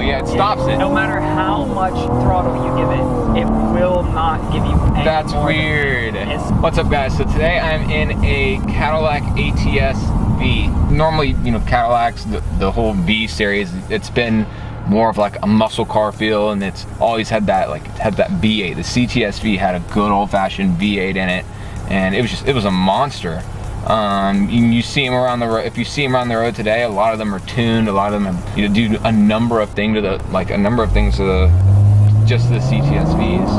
Yeah, it stops it. No matter how much throttle you give it, it will not give you any That's more weird. What's up, guys? So today I'm in a Cadillac ATS-V. Normally, you know, Cadillacs, the whole V series, it's been more of like a muscle car feel, and it's always had that V8. The CTS-V had a good old-fashioned V8 in it, and it was a monster. You see them around the road. If you see them around the road today, a lot of them are tuned. A lot of them have, do a number of things to the just the CTS-Vs.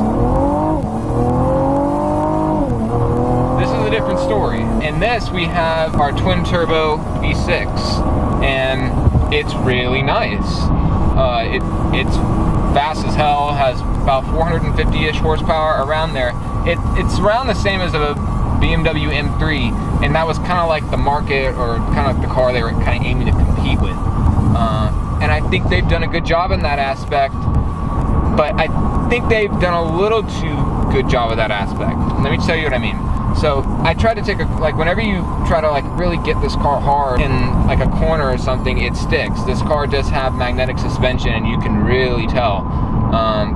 This is a different story. In this, we have our twin turbo V6, and it's really nice. It's fast as hell. Has about 450-ish horsepower around there. It's around the same as a BMW M3, and that was kind of like the market, or kind of like the car they were kind of aiming to compete with. And I think they've done a good job in that aspect, but I think they've done a little too good job of that aspect. Let me tell you what I mean. So I try to take whenever you try to really get this car hard in like a corner or something, it sticks. This car does have magnetic suspension, and you can really tell.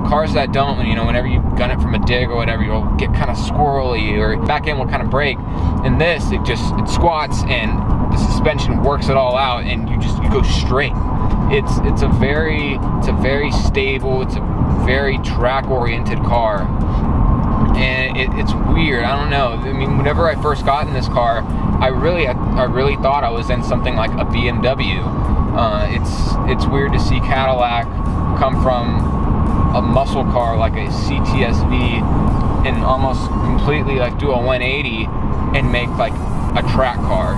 Cars that don't, whenever you gun it from a dig or whatever, you'll get kind of squirrely, or back end will kind of break. In this, it squats, and the suspension works it all out, and you go straight. It's a very stable, it's a very track-oriented car, and it's weird. I don't know. I mean, whenever I first got in this car, I really thought I was in something like a BMW. It's weird to see Cadillac come from a muscle car like a CTS-V and almost completely do a 180 and make like a track car.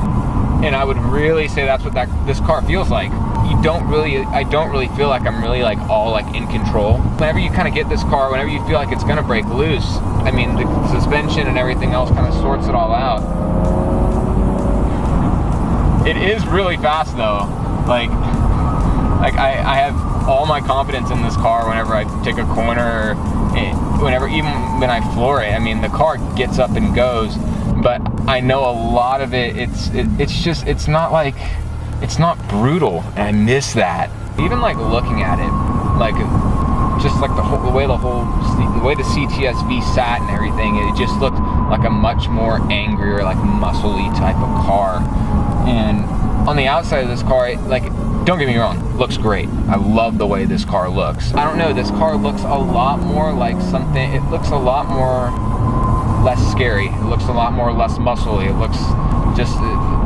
And I would really say that's what this car feels like. I don't really feel like I'm really all in control. Whenever you kind of get this car, whenever you feel like it's gonna break loose, I mean, the suspension and everything else kind of sorts it all out. It is really fast though. I have all my confidence in this car whenever I take a corner, even when I floor it. I mean, the car gets up and goes, but I know a lot of it, it's not brutal, and I miss that. Even looking at it, the way the CTS-V sat and everything, it just looked like a much more angrier, muscly type of car. And on the outside of this car, don't get me wrong, looks great. I love the way this car looks. I don't know, this car looks a lot more like something, it looks a lot more less scary. It looks a lot more less muscly. It looks just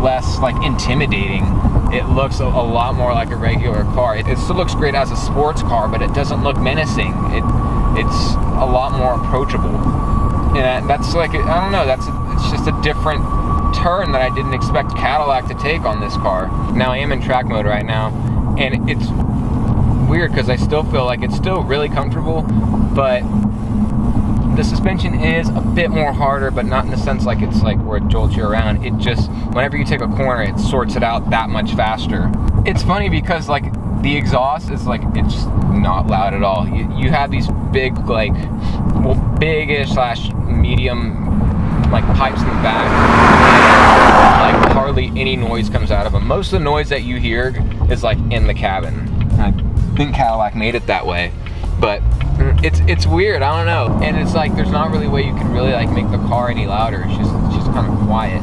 less intimidating. It looks a lot more like a regular car. It still looks great as a sports car, but it doesn't look menacing. It's a lot more approachable. And that's I don't know, it's just a different turn that I didn't expect Cadillac to take on this car. Now I am in track mode right now, and it's weird because I still feel like it's still really comfortable, but the suspension is a bit more harder, but not in the sense it's where it jolts you around. It just, whenever you take a corner, it sorts it out that much faster. It's funny because the exhaust is it's not loud at all. You have these big big-ish / medium pipes in the back, and hardly any noise comes out of them. Most of the noise that you hear is in the cabin. I think Cadillac made it that way, but it's weird. I don't know. And it's there's not really a way you can really make the car any louder. It's just kind of quiet.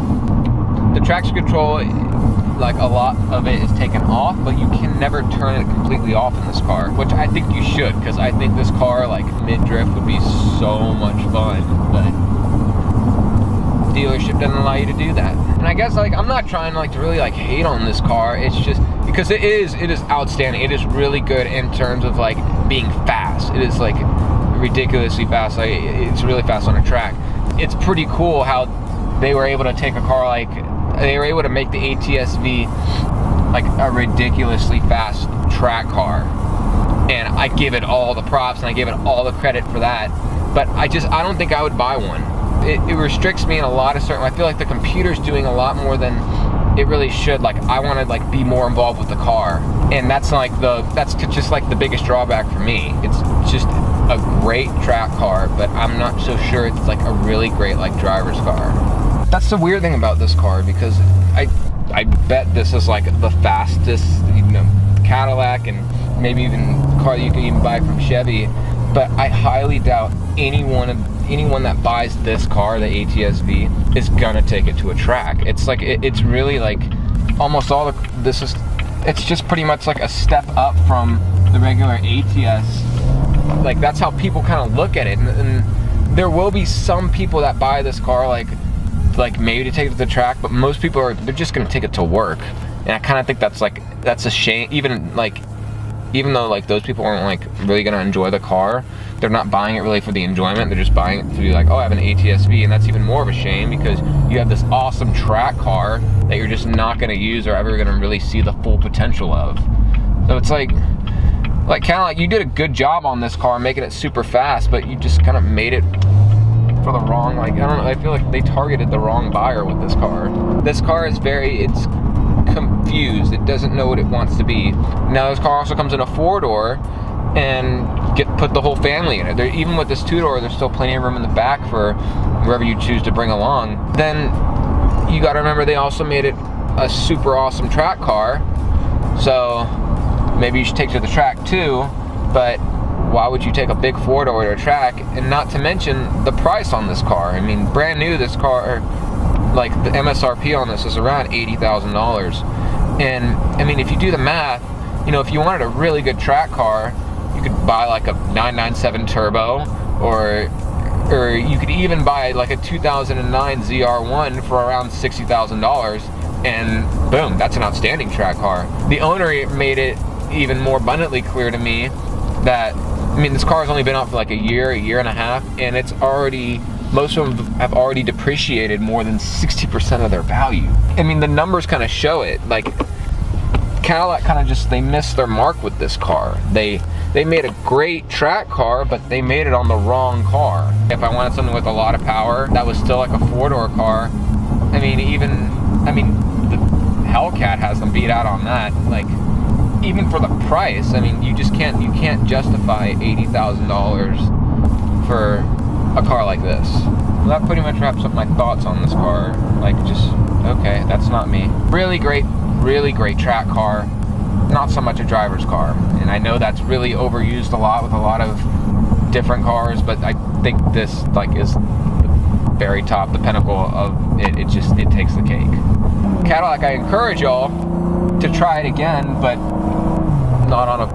The traction control, a lot of it is taken off, but you can never turn it completely off in this car, which I think you should, because I think this car mid-drift would be so much fun, but dealership doesn't allow you to do that. And I guess I'm not trying to really hate on this car. It's just because it is outstanding. It is really good in terms of being fast. It is ridiculously fast. It's really fast on a track. It's pretty cool how they were able to take a car they were able to make the ATS-V a ridiculously fast track car. And I give it all the props, and I give it all the credit for that. But I don't think I would buy one. It restricts me in a lot of certain. I feel like the computer's doing a lot more than it really should. I want to be more involved with the car, and that's just the biggest drawback for me. It's just a great track car, but I'm not so sure it's a really great driver's car. That's the weird thing about this car, because I bet this is the fastest Cadillac, and maybe even car that you can even buy from Chevy, but I highly doubt anyone that buys this car, the ATS-V, is gonna take it to a track. It's like it's really like almost all it's just pretty much like a step up from the regular ATS. Like that's how people kind of look at it, and there will be some people that buy this car like maybe to take it to the track, but most people they're just gonna take it to work. And I kind of think that's a shame. Even though like those people aren't like really gonna enjoy the car, they're not buying it really for the enjoyment. They're just buying it to be like, oh, I have an ATS-V, and that's even more of a shame because you have this awesome track car that you're just not gonna use or ever gonna really see the full potential of. So it's like Cadillac, you did a good job on this car making it super fast, but you just kind of made it for the wrong, like, I don't know, I feel like they targeted the wrong buyer with this car. This car is it's confused. It doesn't know what it wants to be. Now this car also comes in a 4-door and put the whole family in it. Even with this 2-door, there's still plenty of room in the back for whoever you choose to bring along. Then you got to remember they also made it a super awesome track car, so maybe you should take it to the track too, but why would you take a big 4-door to a track? And not to mention the price on this car. I mean, brand new, this car, like the MSRP on this is around $80,000. And I mean, if you do the math, you know, if you wanted a really good track car, you could buy like a 997 turbo, or you could even buy like a 2009 ZR1 for around $60,000, and boom, that's an outstanding track car. The owner made it even more abundantly clear to me that, I mean, this car has only been out for like a year and a half, and it's already, most of them have already depreciated more than 60% of their value. I mean, the numbers kind of show it. Like, Cadillac kind of just, they missed their mark with this car. They made a great track car, but they made it on the wrong car. If I wanted something with a lot of power that was still like a 4-door car, I mean, the Hellcat has them beat out on that. Like, even for the price, I mean, you can't justify $80,000 for a car like this. Well, that pretty much wraps up my thoughts on this car. Like, just, okay, that's not me. Really great track car. Not so much a driver's car. And I know that's really overused a lot with a lot of different cars, but I think this like is the very top, the pinnacle of it. It takes the cake. Cadillac, I encourage y'all to try it again, but not on a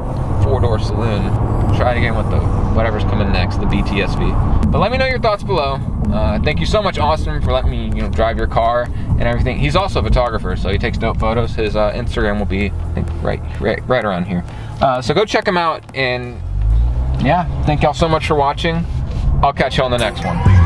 4-door saloon. Try it again with the whatever's coming next, the BTS-V. But let me know your thoughts below. Thank you so much, Austin, for letting me, drive your car and everything. He's also a photographer, so he takes dope photos. His Instagram will be, I think, right around here. So go check him out, and yeah, thank y'all so much for watching. I'll catch you on the next one.